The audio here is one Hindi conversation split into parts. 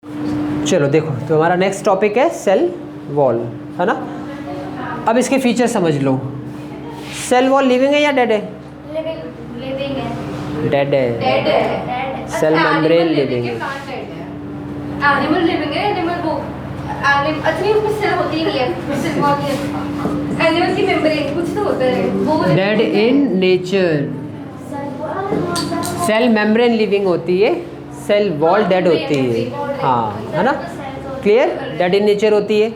चलो देखो, तो हमारा नेक्स्ट टॉपिक है सेल वॉल, है ना। अब इसके फीचर समझ लो। सेल वॉल लिविंग है या डेड है? लिविंग है। डेड है। डेड है। सेल मेम्ब्रेन लिविंग है। एनिमल लिविंग है। एनिमल वो अच्छा नहीं, उसमें सेल होती ही नहीं है। सेल वॉल ही है। एनिमल की मेम्ब्रेन कुछ तो होता है वो। Dead in nature. Cell membrane living होती है, सेल वॉल डेड होती है। हाँ, है ना, क्लियर। डेड इन नेचर होती है।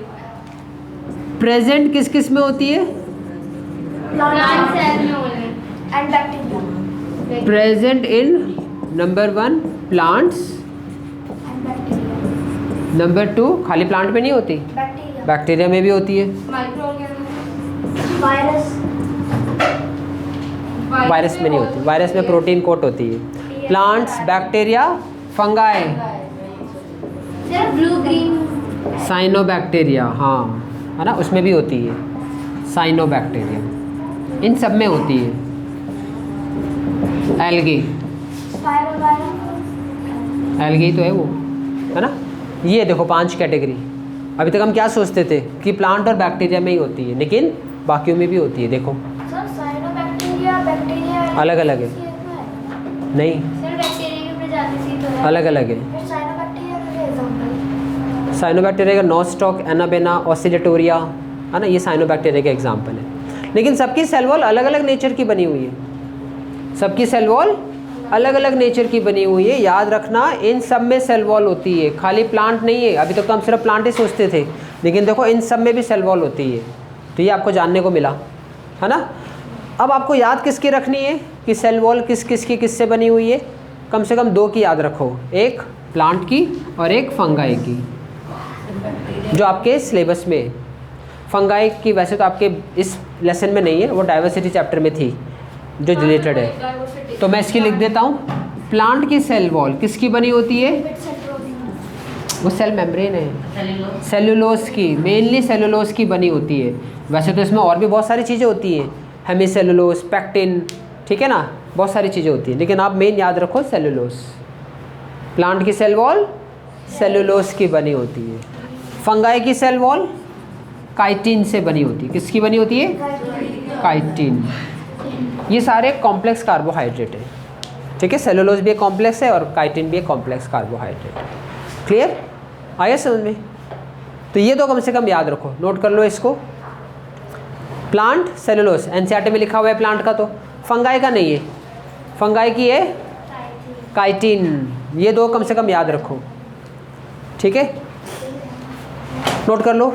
प्रेजेंट किस किस में होती है? प्लांट सेल में होने and bacteria. Present in number 1 plants, number 2 खाली प्लांट में नहीं होती, बैक्टीरिया में भी होती है। Micro organism. वायरस में नहीं होती, वायरस में प्रोटीन कोट होती है। Plants, bacteria, fungi, blue green cyanobacteria, हाँ, है ना, उसमें भी होती है साइनोबैक्टीरिया, इन सब में होती है। एल्गी, एल्गी तो है वो, है ना। ये देखो 5 कैटेगरी। अभी तक हम क्या सोचते थे कि प्लांट और बैक्टीरिया में ही होती है, लेकिन बाकियों में भी होती है। देखो अलग अलग है, नहीं अलग अलग है। साइनोबैक्टीरिया का नोस्टॉक, एनाबेना, ऑसिलेटोरिया, है ना, ये साइनोबैक्टीरिया के एग्जाम्पल है। लेकिन सबकी सेल वॉल अलग अलग नेचर की बनी हुई है। सबकी सेल वॉल अलग अलग नेचर की बनी हुई है। याद रखना, इन सब में सेल वॉल होती है, खाली प्लांट नहीं है। अभी तक तो हम सिर्फ प्लांट ही सोचते थे, लेकिन देखो इन सब में भी सेल वॉल होती है। तो ये आपको जानने को मिला, है ना। अब आपको याद किसकी रखनी है कि सेल वॉल किस किस की किससे बनी हुई है? कम से कम 2 की याद रखो, एक प्लांट की और एक फंगाई की, जो आपके सिलेबस में है। फंगाई की वैसे तो आपके इस लेसन में नहीं है, वो डाइवर्सिटी चैप्टर में थी जो रिलेटेड है। तो मैं इसकी लिख देता हूँ। प्लांट की सेल वॉल किसकी बनी होती है? वो सेल मेम्ब्रेन है, सेलुलोज की, मेनली सेलुलोज की बनी होती है। वैसे तो इसमें और भी बहुत सारी चीज़ें होती हैं, हेमीसेलुलोज, पैक्टिन, ठीक है ना, बहुत सारी चीज़ें होती हैं, लेकिन आप मेन याद रखो सेलुलोज। प्लांट की सेल वॉल सेलुलोज की बनी होती है। फंगाई की सेल वॉल काइटिन से बनी होती है। किसकी बनी होती है? काइटिन। ये सारे कॉम्प्लेक्स कार्बोहाइड्रेट है, ठीक है। सेलुलोज भी एक कॉम्प्लेक्स है और काइटिन भी एक कॉम्प्लेक्स कार्बोहाइड्रेट है। क्लियर? आया समझ में? तो ये 2 कम से कम याद रखो, नोट कर लो इसको। प्लांट, सेलुलोज, एनसीईआरटी में लिखा हुआ है प्लांट का, तो फंगाई का नहीं है। फंगाई की है काइटिन। ये 2 कम से कम याद रखो, ठीक है, नोट कर लो।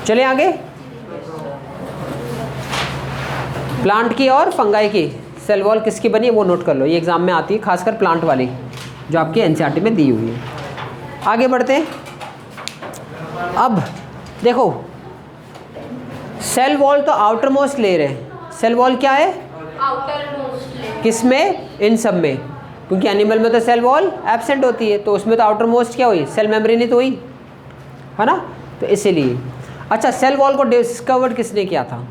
चले आगे। प्लांट की और फंगाई की सेल वॉल किसकी बनी है वो नोट कर लो, ये एग्जाम में आती है, खासकर प्लांट वाली जो आपकी एनसीईआरटी में दी हुई है। आगे बढ़ते हैं। अब देखो, सेल वॉल तो आउटर मोस्ट लेयर है। सेल वॉल क्या है? Outer most layer. किस में? इन सब में, क्योंकि एनिमल में तो सेल वॉल एब्सेंट होती है, तो उसमें तो आउटर मोस्ट क्या हुई? सेल मेम्ब्रेन ही तो हुई, है ना, तो इसीलिए। अच्छा, सेल वॉल को डिस्कवर किसने किया था?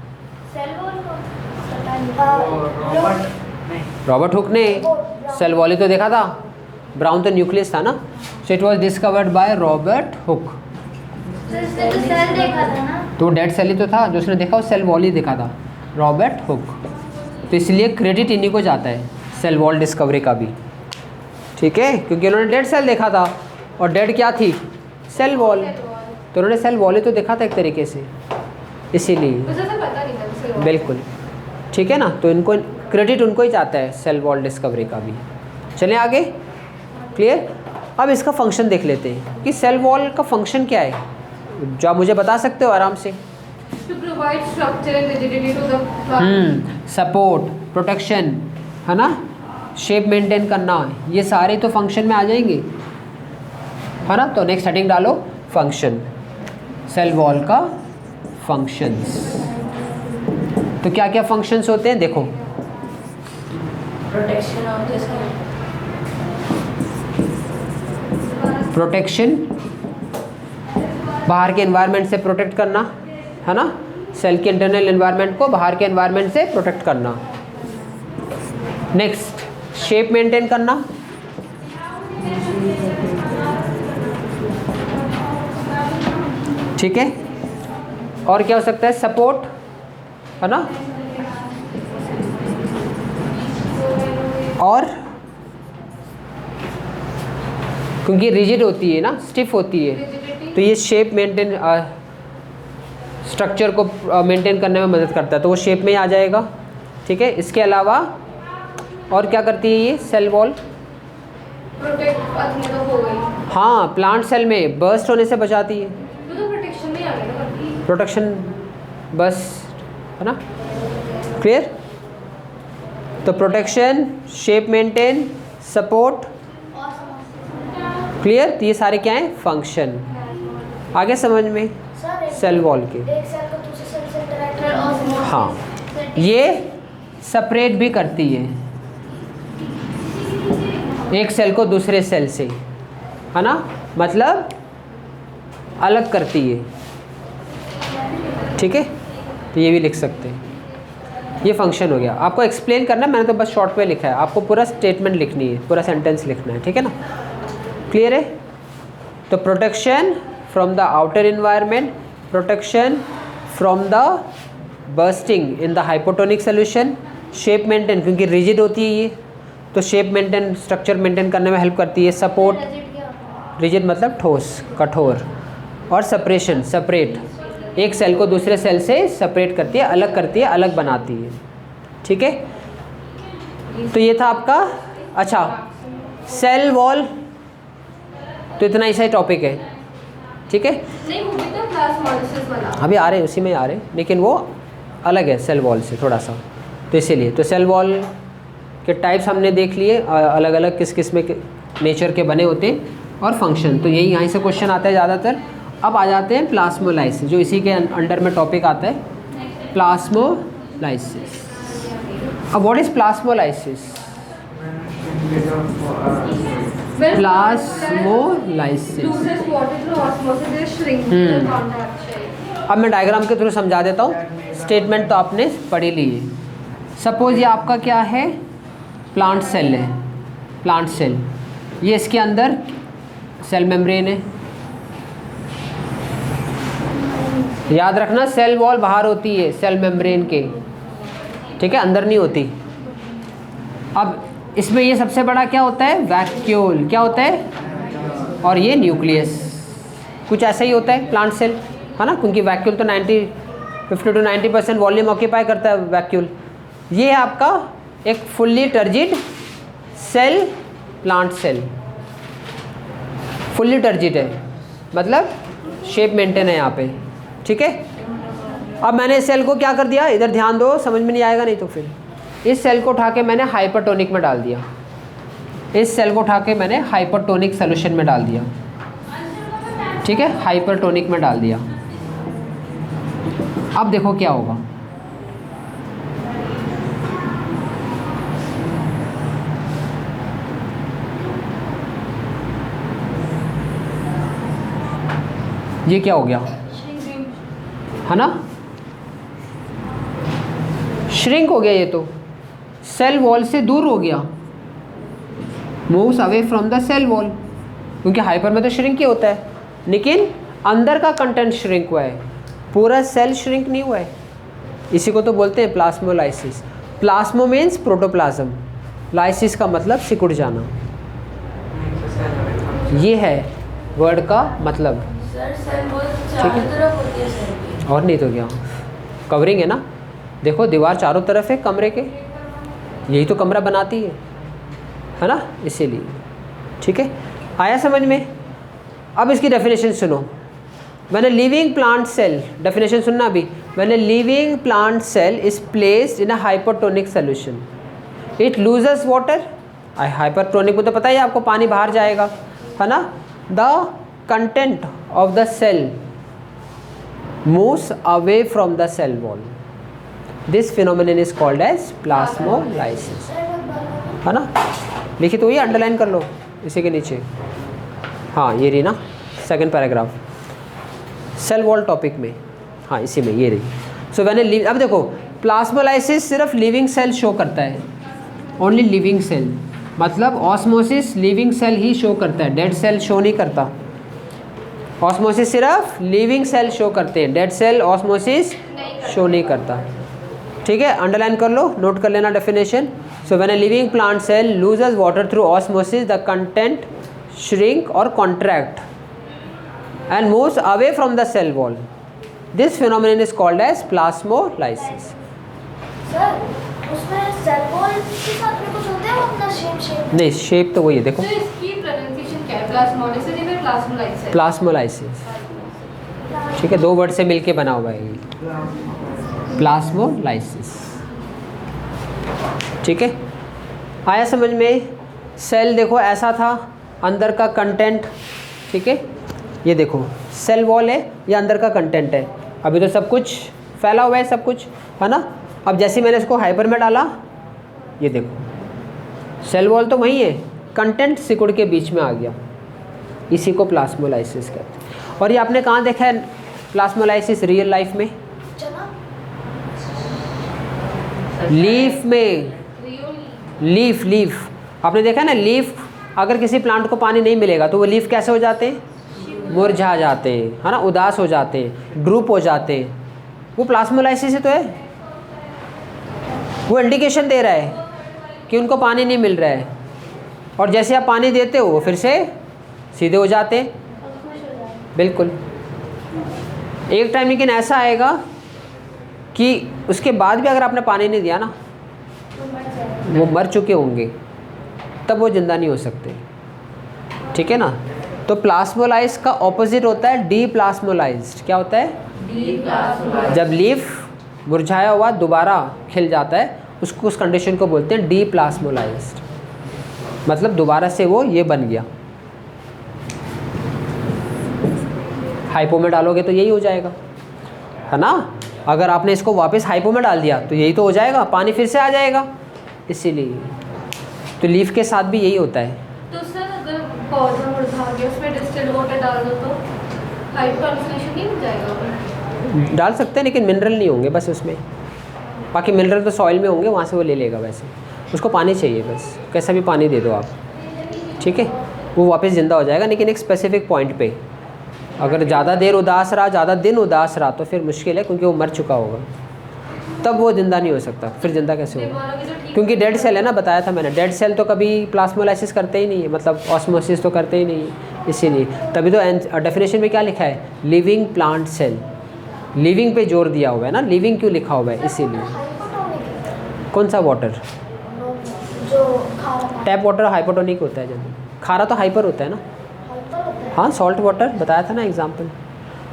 रॉबर्ट हुक ने। सेल वॉल ही तो देखा था, ब्राउन तो न्यूक्लियस था ना, so it was discovered by Robert Hooke. Cell देखा था ना, तो डेड सेल ही तो था जो उसने देखा, वो सेल वॉल ही देखा था, रॉबर्ट हुक। तो इसलिए क्रेडिट इन्हीं को जाता है सेल वॉल डिस्कवरी का भी, ठीक है, क्योंकि उन्होंने डेड सेल देखा था, और डेड क्या थी? Cell wall. तो उन्होंने सेल वॉल ही तो देखा था एक तरीके से, इसीलिए। बिल्कुल, ठीक है ना, तो इनको क्रेडिट उनको ही जाता है सेल वॉल डिस्कवरी का भी। चलें आगे। क्लियर? अब इसका फंक्शन देख लेते हैं कि सेल वॉल का फंक्शन क्या है, जो आप मुझे बता सकते हो आराम से। To provide structure and rigidity to the plant. Support, protection, है ना, शेप मेंटेन करना, ये सारे तो फंक्शन में आ जाएंगे, है ना। तो नेक्स्ट हेडिंग डालो, फंक्शन, सेल वॉल का फंक्शंस। तो क्या क्या फंक्शंस होते हैं देखो। Protection of the cell. Protection, बाहर के एनवायरनमेंट से प्रोटेक्ट करना, है ना, सेल के इंटरनल एनवायरनमेंट को बाहर के एनवायरनमेंट से प्रोटेक्ट करना। नेक्स्ट, शेप मेंटेन करना, ठीक है। और क्या हो सकता है, सपोर्ट, है ना, और क्योंकि रिजिड होती है ना, स्टिफ होती है, तो ये शेप मेंटेन, स्ट्रक्चर को मेंटेन करने में मदद करता है, तो वो शेप में ही आ जाएगा। ठीक है। इसके अलावा और क्या करती है ये सेल वॉल? प्रोटेक्ट अपनी तो हो गई। हाँ, प्लांट सेल में बर्स्ट होने से बचाती है। तो प्रोटेक्शन नहीं आ गया ना, प्रोटेक्शन बस, है ना, क्लियर। तो protection, shape maintain, support, clear. तो ये सारे क्या हैं, फंक्शन। आगे समझ में सेल वॉल के। हाँ, ये सेपरेट भी करती है एक सेल को दूसरे सेल से, है ना, मतलब अलग करती है। ठीक है। तो ये भी लिख सकते हैं, ये फंक्शन हो गया। आपको एक्सप्लेन करना है, मैंने तो बस शॉर्ट में लिखा है, आपको पूरा स्टेटमेंट लिखनी है, पूरा सेंटेंस लिखना है। ठीक है ना, क्लियर है। तो protection from the outer environment, protection from the bursting in the hypotonic solution, shape maintain क्योंकि रिजिड होती है ये, तो शेप मेंटेन, स्ट्रक्चर मेंटेन करने में हेल्प करती है। सपोर्ट, रिजिड मतलब ठोस, कठोर, और सेपरेशन, सेपरेट, एक सेल को दूसरे सेल से सेपरेट करती है, अलग करती है, अलग बनाती है। ठीक है। तो ये था आपका, अच्छा, सेल वॉल, तो इतना ही सही टॉपिक है। ठीक है। नहीं वो भी तो प्लाज्मोलाइसिस वाला अभी आ रहे हैं, उसी में आ रहे हैं, लेकिन वो अलग है सेल वॉल से थोड़ा सा, तो इसीलिए। तो सेल वॉल के टाइप्स हमने देख लिए, अलग अलग किस किस में नेचर के बने होते हैं, और फंक्शन। तो यही यहाँ से क्वेश्चन आता है ज़्यादातर। अब आ जाते हैं प्लाज्मोलाइसिस, जो इसी के अंडर में टॉपिक आता है, प्लाज्मोलाइसिस। अब व्हाट इज प्लाज्मोलाइसिस? प्लाज्मोलाइसिस, अब मैं डायग्राम के थ्रू समझा देता हूँ, स्टेटमेंट तो आपने पढ़ ही ली है। सपोज ये आपका क्या है, प्लांट सेल है, प्लांट सेल, ये इसके अंदर सेल मेम्ब्रेन है। याद रखना, सेल वॉल बाहर होती है सेल मेम्ब्रेन के, ठीक है, अंदर नहीं होती। अब इसमें ये सबसे बड़ा क्या होता है, वैक्यूल, क्या होता है, और ये न्यूक्लियस, कुछ ऐसा ही होता है प्लांट सेल, है ना, क्योंकि वैक्यूल तो 50 to 90% वॉल्यूम ऑक्यूपाई करता है वैक्यूल। ये है आपका एक fully turgid cell, plant cell fully turgid है, मतलब शेप मेंटेन है यहाँ पे। ठीक है। अब मैंने इस सेल को क्या कर दिया, इधर ध्यान दो, समझ में नहीं आएगा नहीं तो फिर, इस सेल को उठा के मैंने हाइपरटोनिक में डाल दिया, इस सेल को उठा के मैंने हाइपरटोनिक सोल्यूशन में डाल दिया। ठीक है, हाइपरटोनिक में डाल दिया। अब देखो क्या होगा, ये क्या हो गया, है ना, श्रिंक हो गया, ये तो सेल वॉल से दूर हो गया, moves away from the cell wall, क्योंकि हाइपर में तो श्रिंक ही होता है, लेकिन अंदर का कंटेंट श्रिंक हुआ है, पूरा सेल श्रिंक नहीं हुआ है। इसी को तो बोलते हैं प्लाज्मोलाइसिस। प्लाज्मो मीन्स प्रोटोप्लाज्म, लाइसिस का मतलब सिकुड़ जाना, ये है वर्ड का मतलब। ठीक है, और नहीं तो क्या, कवरिंग है ना, देखो दीवार चारों तरफ है कमरे के, यही तो कमरा बनाती है ना, इसीलिए। ठीक है, आया समझ में। अब इसकी डेफिनेशन सुनो, मैंने लिविंग प्लांट सेल, डेफिनेशन सुनना अभी, मैंने living plant cell is placed in a hypertonic solution, it loses water, hypertonic में तो पता ही है आपको, पानी बाहर जाएगा, है ना, the content of the cell moves away from the cell wall, this phenomenon is called as plasmolysis, है ना, लिखिए तो ये अंडरलाइन कर लो इसी के नीचे। हाँ ये रही ना second paragraph, cell wall topic में, हाँ इसी में ये रही। सो मैंने अब देखो प्लाज्मोलाइसिस सिर्फ लिविंग सेल शो करता है, ओनली लिविंग सेल, मतलब ऑस्मोसिस लिविंग सेल ही शो करता है, डेड सेल शो नहीं करता। ऑस्मोसिस सिर्फ लिविंग सेल शो करते हैं, डेड सेल ऑस्मोसिस शो नहीं करता। ठीक है, अंडरलाइन कर लो, नोट कर लेना definition. So when a living plant cell loses water through osmosis the content shrink और contract and moves away from the cell wall. This phenomenon is called as plasmolysis. Sir उसमें सेल वॉल के साथ में कुछ होता है वो अपना शेप नहीं, शेप तो वही है, देखो तो इसकी प्रोनाउंसिएशन क्या है? प्लाज्मोलाइसिस या फिर प्लाज्मोलाइसिस? प्लास्मोलाइसिस। ठीक है, 2 वर्ड से मिलके बना हुआ है ये, प्लास्मोलाइसिस। ठीक है, आया समझ में? सेल देखो ऐसा था, अंदर का कंटेंट, ठीक है, ये देखो सेल वॉल है, ये अंदर का कंटेंट है। अभी तो सब कुछ फैला हुआ है, सब कुछ है ना। अब जैसे मैंने इसको हाइपर में डाला, ये देखो सेल वॉल तो वही है, कंटेंट सिकुड़ के बीच में आ गया, इसी को प्लास्मोलाइसिस कहते हैं। और ये आपने कहाँ देखा है प्लास्मोलाइसिस रियल लाइफ में? चना लीफ में, लीफ आपने देखा है ना, लीफ अगर किसी प्लांट को पानी नहीं मिलेगा तो वो लीफ कैसे हो जाते हैं? मुरझा जाते हैं, है ना, उदास हो जाते हैं, ड्रूप हो जाते हैं। वो प्लास्मोलाइसिस से तो है, वो इंडिकेशन दे रहा है कि उनको पानी नहीं मिल रहा है, और जैसे आप पानी देते हो वो फिर से सीधे हो जाते हैं। बिल्कुल, एक टाइम लेकिन ऐसा आएगा कि उसके बाद भी अगर आपने पानी नहीं दिया ना, वो मर चुके होंगे, तब वो ज़िंदा नहीं हो सकते। ठीक है ना। तो प्लास्मोलाइज का ऑपोजिट होता है डीप्लास्मोलाइज्ड। क्या होता है? डीप्लास्मोलाइज्ड। जब लीफ मुरझाया हुआ दोबारा खिल जाता है, उसको, उस कंडीशन को बोलते हैं डीप्लास्मोलाइज्ड, मतलब दोबारा से वो ये बन गया। हाइपो में डालोगे तो यही हो जाएगा, है ना। अगर आपने इसको वापस हाइपो में डाल दिया तो यही तो हो जाएगा, पानी फिर से आ जाएगा। इसीलिए तो लीफ के साथ भी यही होता है। तो सर अगर पौधा मुरझा गया उसमें डिस्टिल्ड वाटर डाल दो तो हाइपरइन्फ्लेशन नहीं हो जाएगा? डाल सकते हैं, लेकिन मिनरल नहीं होंगे बस उसमें। बाकी मिनरल तो सॉइल में होंगे, वहाँ से वो ले लेगा। वैसे उसको पानी चाहिए, बस कैसा भी पानी दे दो आप, ठीक है, वो वापस ज़िंदा हो जाएगा। लेकिन एक स्पेसिफिक पॉइंट पे अगर ज़्यादा देर उदास रहा, ज़्यादा दिन उदास रहा, तो फिर मुश्किल है, क्योंकि वो मर चुका होगा, तब वो ज़िंदा नहीं हो सकता। फिर ज़िंदा कैसे होगा? क्योंकि डेड सेल है ना, बताया था मैंने, डेड सेल तो कभी प्लास्मोलाइसिस करते ही नहीं है, मतलब ऑस्मोसिस तो करते ही नहीं है। इसीलिए तभी तो डेफिनेशन में क्या लिखा है? Living plant cell. लिविंग पे जोर दिया हुआ है ना, लिविंग क्यों लिखा हुआ है? इसीलिए। कौन सा वाटर? जो खारा टैप वाटर हाइपोटोनिक होता है जनरली, खारा तो हाइपर होता है ना। होता है। हाँ, सॉल्ट वाटर बताया था ना एग्जाम्पल।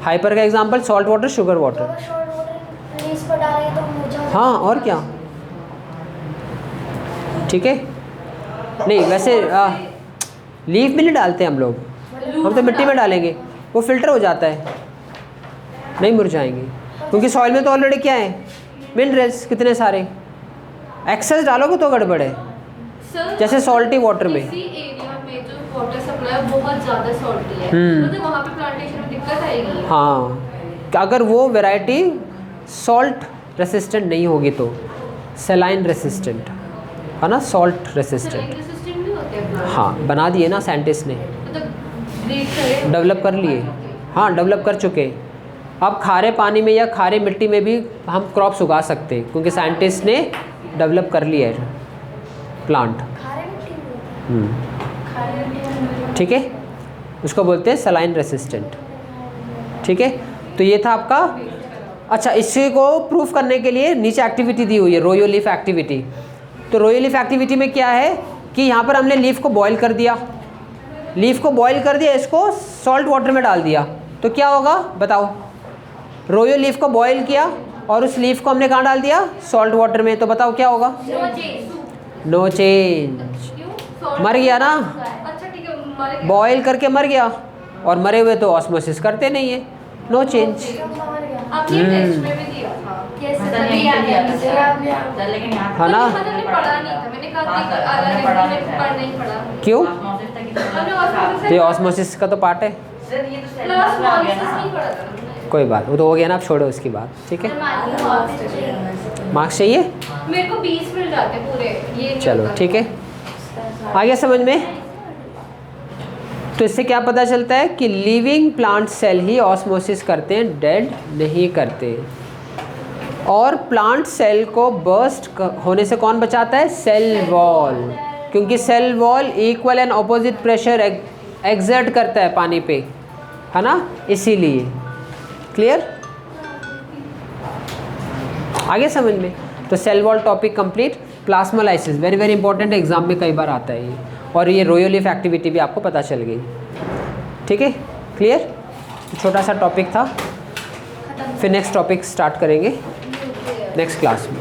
हाइपर का example salt water, sugar water. अगर शॉर्ट वाटर रिलीज पर डालेंगे तो मुरझा हाँ, और क्या। ठीक है, नहीं वैसे लीफ में नहीं डालते हम लोग, हम तो मिट्टी में डालेंगे, वो फिल्टर हो जाता है, नहीं मुरझाएंगे। क्योंकि सॉइल में तो ऑलरेडी क्या है? मिनरल्स कितने सारे। एक्सेस डालोगे तो गड़बड़ है। सर जैसे salty water में। किसी एरिया में जो वाटर सप्लाई बहुत ज़्यादा सॉल्टी है, तो वहाँ पे प्लांटेशन में दिक्कत आएगी। हाँ, अगर वो वैरायटी सॉल्ट रेसिस्टेंट नहीं होगी तो सेलाइन रेसिस्टेंट, है ना, सॉल्ट रेसिस्टेंट। रेसिस्टेंट भी होते हैं प्लांट। हाँ, बना दिए ना साइंटिस्ट ने, मतलब ब्रीड करे, डेवलप कर लिए। हाँ, डेवलप कर चुके। अब खारे पानी में या खारे मिट्टी में भी हम क्रॉप्स उगा सकते हैं, क्योंकि साइंटिस्ट ने डेवलप कर लिया है प्लांट। खारे मिट्टी में खारे मिट्टी में ठीक है, उसको बोलते हैं सलाइन रेसिस्टेंट। ठीक है, तो ये था आपका। अच्छा, इसी को प्रूफ करने के लिए नीचे एक्टिविटी दी हुई है, रोयो लीफ एक्टिविटी। तो रोयो लीफ एक्टिविटी में क्या है कि यहाँ पर हमने लीफ को बॉईल कर दिया, लीफ को बॉईल कर दिया, इसको सॉल्ट वाटर में डाल दिया, तो क्या होगा बताओ? रोयो लीफ को बॉईल किया और उस लीफ को हमने कहाँ डाल दिया? सॉल्ट वाटर में, तो बताओ क्या होगा? No change. मर गया ना, अच्छा ठीक है, मर गया। बॉईल करके मर गया, और मरे हुए तो ऑस्मोसिस करते नहीं है, नो चेंज। आपने टेस्ट में भी दिया था कैसे? तभी याद है लेकिन यहाँ है ना? मैंने पढ़ा नहीं था, मैंने कहा कि अलग पढ़ नहीं पढ़ा। क्यों? हमने ऑस्मोसिस तो ये ऑस्मोसिस का तो पार्ट है, सर ये तो सेल प्लाज्मोलाइसिस नहीं पढ़ा था हमने। कोई बात, वो तो हो गया ना, आप छोड़ो उसकी बात। ठीक है, मार्क्स चाहिए? मेरे को 20 मिल जाते पूरे, ये नहीं चलो होता। ठीक है, आ गया समझ में? तो इससे क्या पता चलता है कि लिविंग प्लांट सेल ही ऑस्मोसिस करते हैं, डेड नहीं करते। और प्लांट सेल को बर्स्ट होने से कौन बचाता है? सेल वॉल, क्योंकि cell wall equal and opposite pressure exert करता है पानी पे, है ना, इसीलिए। क्लियर? आगे समझ में? तो cell wall topic complete. Plasmolysis very very important, exam में कई बार आता है ये। और ये रोयोलिफ एक्टिविटी भी आपको पता चल गई। ठीक है, क्लियर? छोटा सा टॉपिक था, फिर नेक्स्ट टॉपिक स्टार्ट करेंगे नेक्स्ट क्लास में।